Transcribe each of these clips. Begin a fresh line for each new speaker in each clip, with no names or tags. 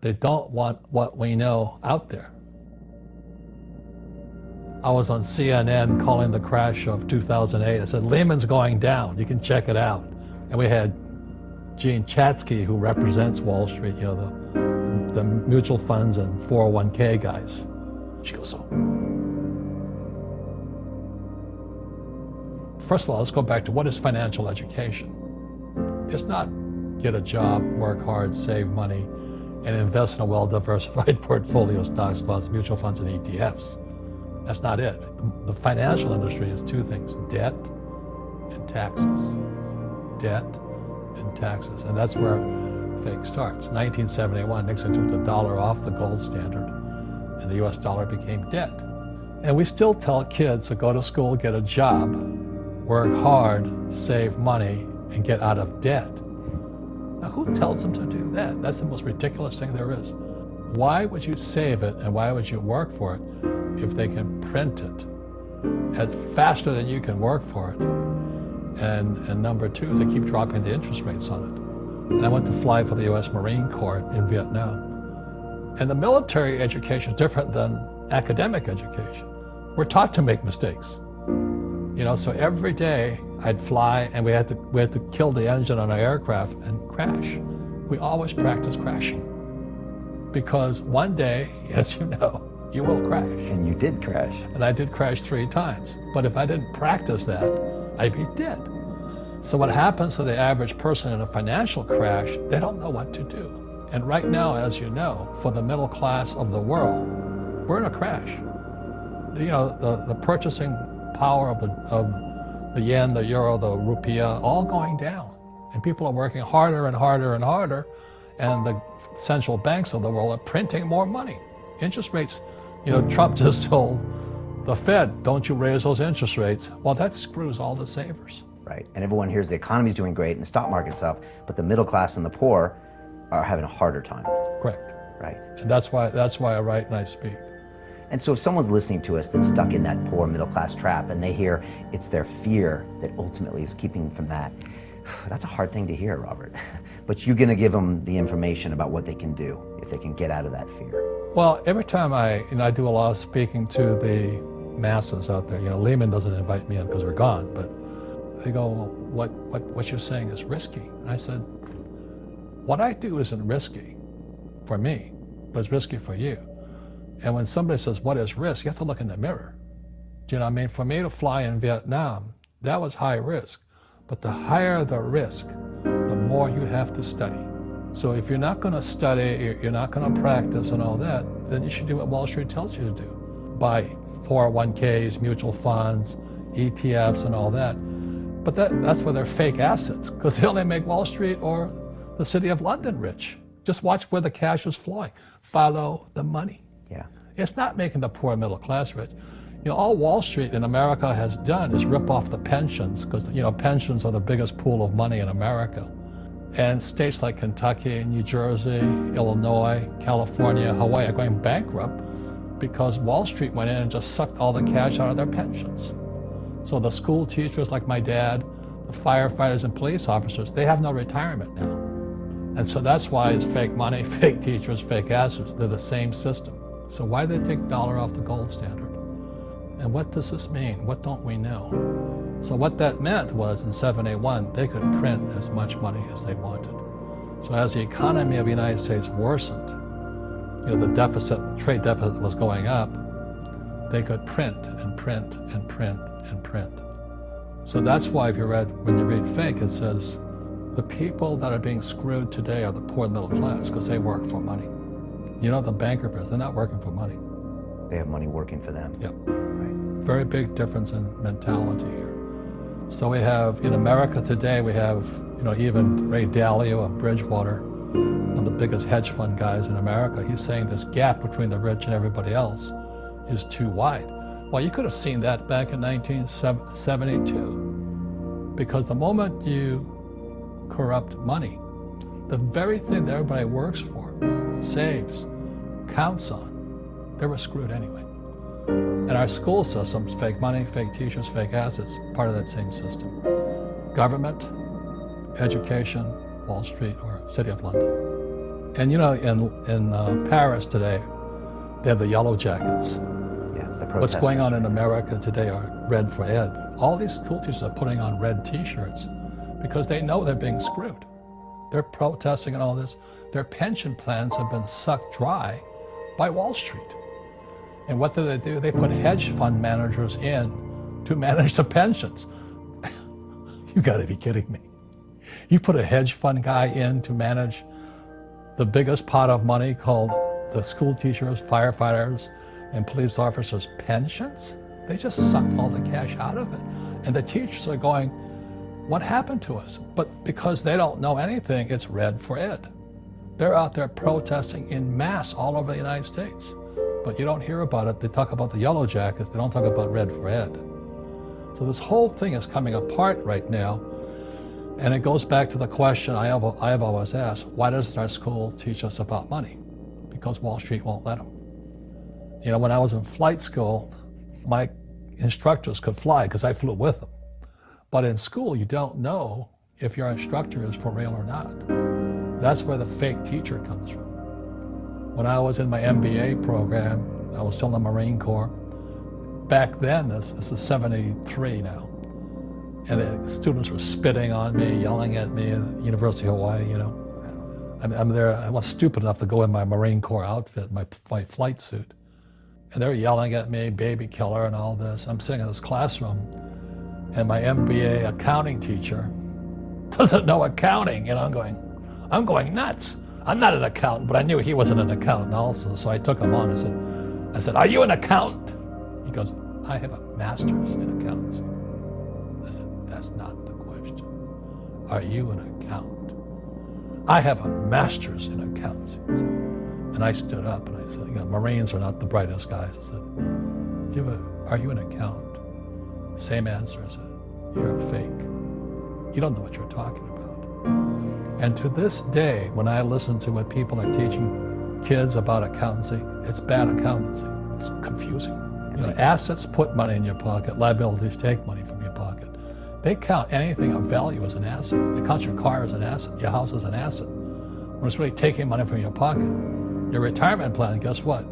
They don't want what we know out there. I was on CNN calling the crash of 2008. I said, Lehman's going down. You can check it out. And we had Gene Chatsky, who represents Wall Street, you know, the mutual funds and 401k guys. She goes, so. First of all, let's go back to what is financial education? It's not get a job, work hard, save money, and invest in a well-diversified portfolio of stocks, bonds, mutual funds, and ETFs. That's not it. The financial industry is two things: debt and taxes. Debt and taxes. And that's where fake starts. 1971, Nixon took the dollar off the gold standard, and the US dollar became debt. And we still tell kids to go to school, get a job, work hard, save money, and get out of debt. Now, who tells them to do that? That's the most ridiculous thing there is. Why would you save it and why would you work for it if they can print it faster than you can work for it? And number two is they keep dropping the interest rates on it. And I went to fly for the US Marine Corps in Vietnam. And the military education is different than academic education. We're taught to make mistakes. You know, so every day I'd fly and we had to kill the engine on our aircraft and crash. We always practice crashing. Because one day, as you know, you will crash.
And you did crash.
And I did crash 3 times. But if I didn't practice that, I'd be dead. So what happens to the average person in a financial crash, they don't know what to do. And right now, as you know, for the middle class of the world, we're in a crash. You know, the purchasing power of the yen, the euro, the rupiah, all going down. And people are working harder and harder and harder. And the central banks of the world are printing more money. Interest rates, you know, Trump just told the Fed, don't you raise those interest rates. Well, that screws all the savers.
Right, and everyone hears the economy's doing great and the stock market's up, but the middle class and the poor are having a harder time.
Correct.
Right.
And that's why I write and I speak.
And so if someone's listening to us that's stuck in that poor middle class trap and they hear it's their fear that ultimately is keeping them from that, that's a hard thing to hear, Robert. But you're going to give them the information about what they can do if they can get out of that fear. Well,
every time I do a lot of speaking to the masses out there. You know, Lehman doesn't invite me in because we're gone, but they go, well, what you're saying is risky. And I said, what I do isn't risky for me, but it's risky for you. And when somebody says, what is risk? You have to look in the mirror. Do you know what I mean? For me to fly in Vietnam, that was high risk. But the higher the risk, the more you have to study. So if you're not going to study, you're not going to practice and all that, then you should do what Wall Street tells you to do. Buy 401ks, mutual funds, ETFs and all that. But that's where they're fake assets, because they only make Wall Street or the city of London rich. Just watch where the cash is flowing. Follow the money.
Yeah.
It's not making the poor middle class rich. You know, all Wall Street in America has done is rip off the pensions, because, you know, pensions are the biggest pool of money in America. And states like Kentucky, New Jersey, Illinois, California, Hawaii are going bankrupt because Wall Street went in and just sucked all the cash out of their pensions. So the school teachers like my dad, the firefighters and police officers, they have no retirement now. And so that's why it's fake money, fake teachers, fake assets. They're the same system. So why did they take dollar off the gold standard? And what does this mean? What don't we know? So what that meant was in 781, they could print as much money as they wanted. So as the economy of the United States worsened, you know, the deficit, trade deficit was going up, they could print and print and print and print. So that's why when you read fake, it says, the people that are being screwed today are the poor middle class because they work for money. You know, the banker, they're not working for money.
They have money working for them.
Yep.
Right.
Very big difference in mentality here. So we have, in America today, we have, you know, even Ray Dalio of Bridgewater, one of the biggest hedge fund guys in America, he's saying this gap between the rich and everybody else is too wide. Well, you could have seen that back in 1972, because the moment you corrupt money, the very thing that everybody works for, saves, counts on, they were screwed anyway. And our school systems, fake money, fake teachers, fake assets, part of that same system. Government, education, Wall Street, or City of London. And in Paris today, they have the yellow jackets.
Yeah, the protesters.
What's going on in America today are red for ed. All these school teachers are putting on red t-shirts because they know they're being screwed. They're protesting and all this. Their pension plans have been sucked dry by Wall Street. And what do? They put hedge fund managers in to manage the pensions. You gotta be kidding me. You put a hedge fund guy in to manage the biggest pot of money called the school teachers, firefighters, and police officers' pensions? They just sucked all the cash out of it. And the teachers are going, what happened to us? But because they don't know anything, it's red for ed. They're out there protesting in mass all over the United States. But you don't hear about it. They talk about the yellow jackets. They don't talk about red for ed. So this whole thing is coming apart right now. And it goes back to the question I have always asked, why doesn't our school teach us about money? Because Wall Street won't let them. When I was in flight school, my instructors could fly because I flew with them. But in school, you don't know if your instructor is for real or not. That's where the fake teacher comes from. When I was in my MBA program, I was still in the Marine Corps. Back then, this is 73 now, and the students were spitting on me, yelling at me at the University of Hawaii, I'm there, I was stupid enough to go in my Marine Corps outfit, my flight suit. And they're yelling at me, baby killer and all this. I'm sitting in this classroom, and my MBA accounting teacher doesn't know accounting, and I'm going nuts. I'm not an accountant, but I knew he wasn't an accountant also, so I took him on. I said, are you an accountant? He goes, I have a master's in accountancy. I said, that's not the question. Are you an accountant? I have a master's in accountancy. And I stood up and I said, Marines are not the brightest guys. I said, are you an accountant? Same answer. I said, you're a fake. You don't know what you're talking about. And to this day, when I listen to what people are teaching kids about accountancy, it's bad accountancy. It's confusing. Assets put money in your pocket, liabilities take money from your pocket. They count anything of value as an asset. They count your car as an asset, your house as an asset. When it's really taking money from your pocket. Your retirement plan, guess what?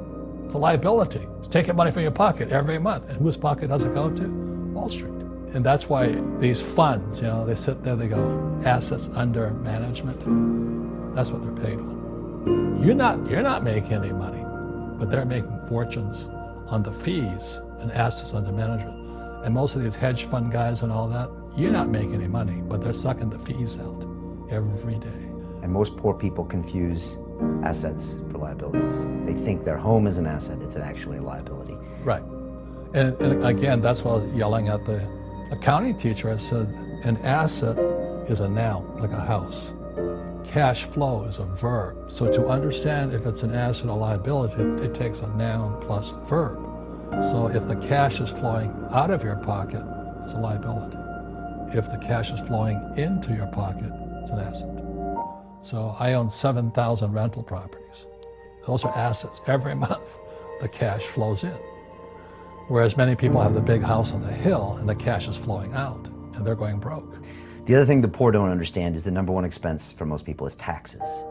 It's a liability. It's taking money from your pocket every month. And whose pocket does it go to? Wall Street. And that's why these funds, they sit there, they go, assets under management. That's what they're paid on. You're not making any money, but they're making fortunes on the fees and assets under management. And most of these hedge fund guys and all that, you're not making any money, but they're sucking the fees out every day.
And most poor people confuse assets for liabilities. They think their home is an asset, it's actually a liability.
Right. And again, that's why I was yelling at the accounting teacher. I said, an asset is a noun, like a house. Cash flow is a verb. So to understand if it's an asset or liability, it takes a noun plus verb. So if the cash is flowing out of your pocket, it's a liability. If the cash is flowing into your pocket, it's an asset. So I own 7,000 rental properties. Those are assets. Every month, the cash flows in. Whereas many people have the big house on the hill and the cash is flowing out and they're going broke.
The other thing the poor don't understand is the number one expense for most people is taxes.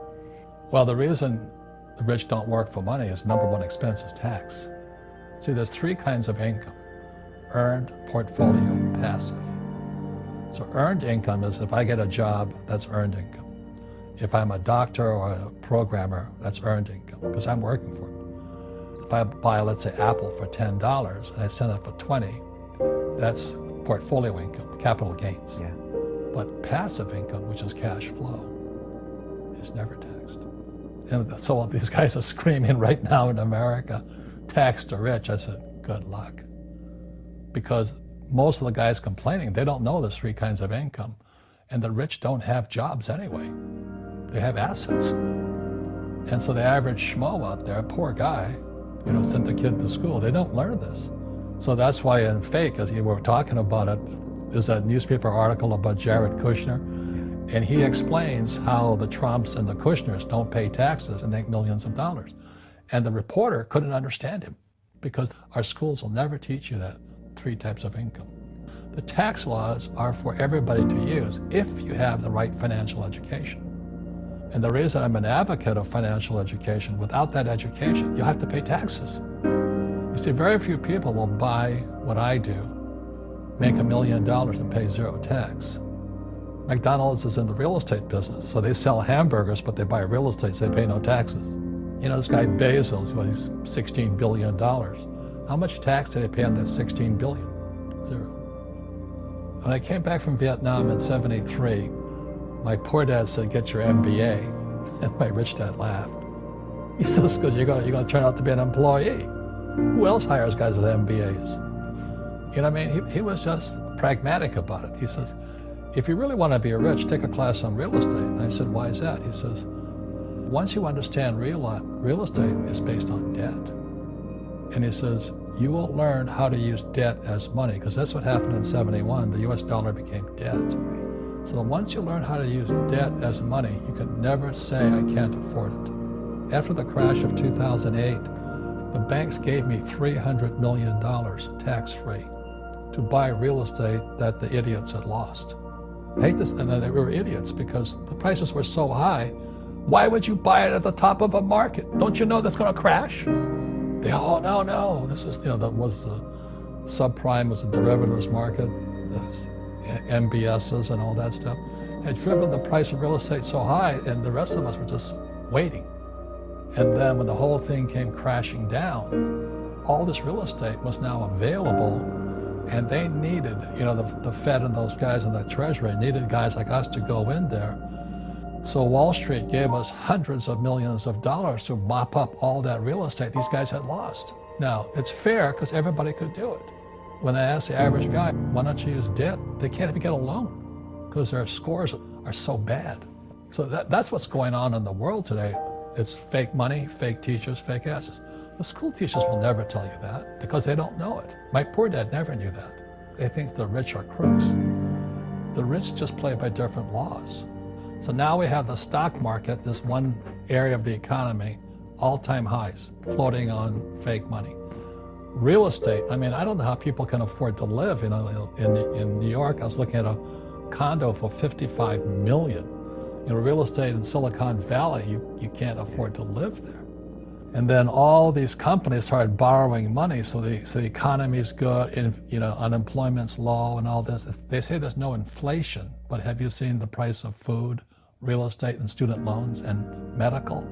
Well, the reason the rich don't work for money is number one expense is tax. See, there's three kinds of income: earned, portfolio, passive. So earned income is if I get a job, that's earned income. If I'm a doctor or a programmer, that's earned income because I'm working for it. If I buy, let's say, Apple for $10 and I sell it for $20, that's portfolio income, capital gains.
Yeah.
But passive income, which is cash flow, is never taxed. And so these guys are screaming right now in America, tax the rich. I said, good luck. Because most of the guys complaining, they don't know there's three kinds of income. And the rich don't have jobs anyway. They have assets. And so the average schmo out there, poor guy, sent the kid to school. They don't learn this. So that's why in Fake, as you were talking about it, there's a newspaper article about Jared Kushner, and he explains how the Trumps and the Kushners don't pay taxes and make millions of dollars. And the reporter couldn't understand him because our schools will never teach you that three types of income. The tax laws are for everybody to use if you have the right financial education. And the reason I'm an advocate of financial education, without that education, you have to pay taxes. You see, very few people will buy what I do, make $1 million and pay zero tax. McDonald's is in the real estate business, so they sell hamburgers, but they buy real estate, so they pay no taxes. You know, this guy Bezos, well, he's $16 billion. How much tax did they pay on that $16 billion? Zero. When I came back from Vietnam in '73, my poor dad said, get your MBA. And my rich dad laughed. He says, because you're going to turn out to be an employee. Who else hires guys with MBAs? You know what I mean? He was just pragmatic about it. He says, if you really want to be rich, take a class on real estate. And I said, why is that? He says, once you understand real estate is based on debt. And he says, you will learn how to use debt as money, because that's what happened in '71. The US dollar became debt. So once you learn how to use debt as money, you can never say, I can't afford it. After the crash of 2008, the banks gave me $300 million tax-free to buy real estate that the idiots had lost. I hate this, and they were idiots because the prices were so high. Why would you buy it at the top of a market? Don't you know that's going to crash? They, oh, no. This is, that was the subprime, was the derivatives market, the MBSs and all that stuff. Had driven the price of real estate so high, and the rest of us were just waiting. And then when the whole thing came crashing down, all this real estate was now available, and they needed, the Fed and those guys in the Treasury needed guys like us to go in there. So Wall Street gave us hundreds of millions of dollars to mop up all that real estate these guys had lost. Now, it's fair because everybody could do it. When they ask the average guy, why don't you use debt? They can't even get a loan because their scores are so bad. So that's what's going on in the world today. It's fake money, fake teachers, fake asses. The school teachers will never tell you that because they don't know it. My poor dad never knew that. They think the rich are crooks. The rich just play by different laws. So now we have the stock market, this one area of the economy, all-time highs, floating on fake money. Real estate, I don't know how people can afford to live. In New York, I was looking at a condo for $55 million. Real estate in Silicon Valley, you can't afford to live there. And then all these companies started borrowing money, so the economy's good, and unemployment's low and all this. They say there's no inflation, but have you seen the price of food, real estate, and student loans and medical?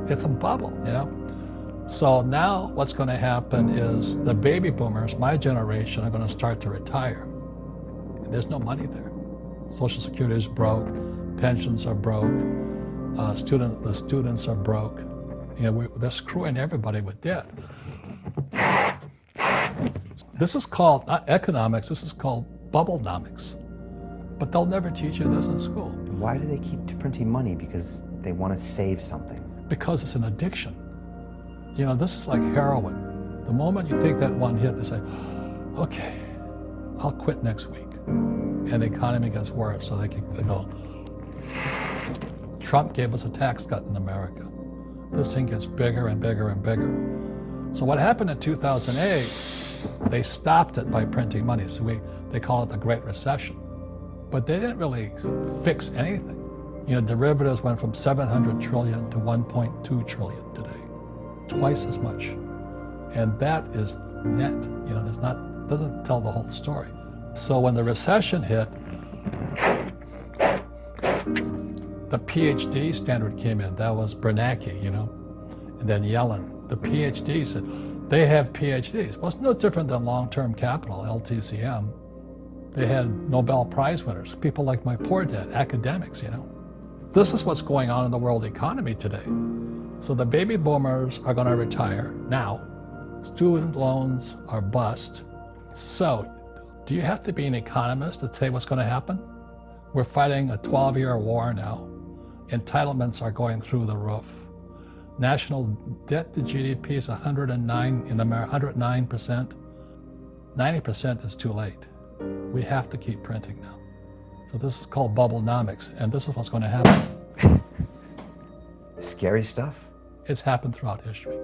It's a bubble, So now what's going to happen is the baby boomers, my generation, are going to start to retire. And there's no money there. Social Security is broke, pensions are broke, the students are broke. They're screwing everybody with debt. This is called, not economics, this is called bubblenomics. But they'll never teach you this in school.
Why do they keep printing money? Because they want to save something. Because
it's an addiction. This is like heroin. The moment you take that one hit, they say, okay, I'll quit next week. And the economy gets worse, so they go. Trump gave us a tax cut in America. This thing gets bigger and bigger and bigger. So what happened in 2008, they stopped it by printing money. So they call it the Great Recession. But they didn't really fix anything. Derivatives went from 700 trillion to 1.2 trillion today. Twice as much. And that is net. Doesn't tell the whole story. So when the recession hit, the PhD standard came in. That was Bernanke, and then Yellen. The PhD said, they have PhDs. Well, it's no different than long-term capital, LTCM. They had Nobel Prize winners, people like my poor dad, academics, This is what's going on in the world economy today. So the baby boomers are going to retire now. Student loans are bust. So do you have to be an economist to say what's going to happen? We're fighting a 12-year war now. Entitlements are going through the roof. National debt to GDP is 109 in America, 109%. 90% is too late. We have to keep printing now. So this is called bubblenomics, and this is what's going to happen.
Scary stuff.
It's happened throughout history.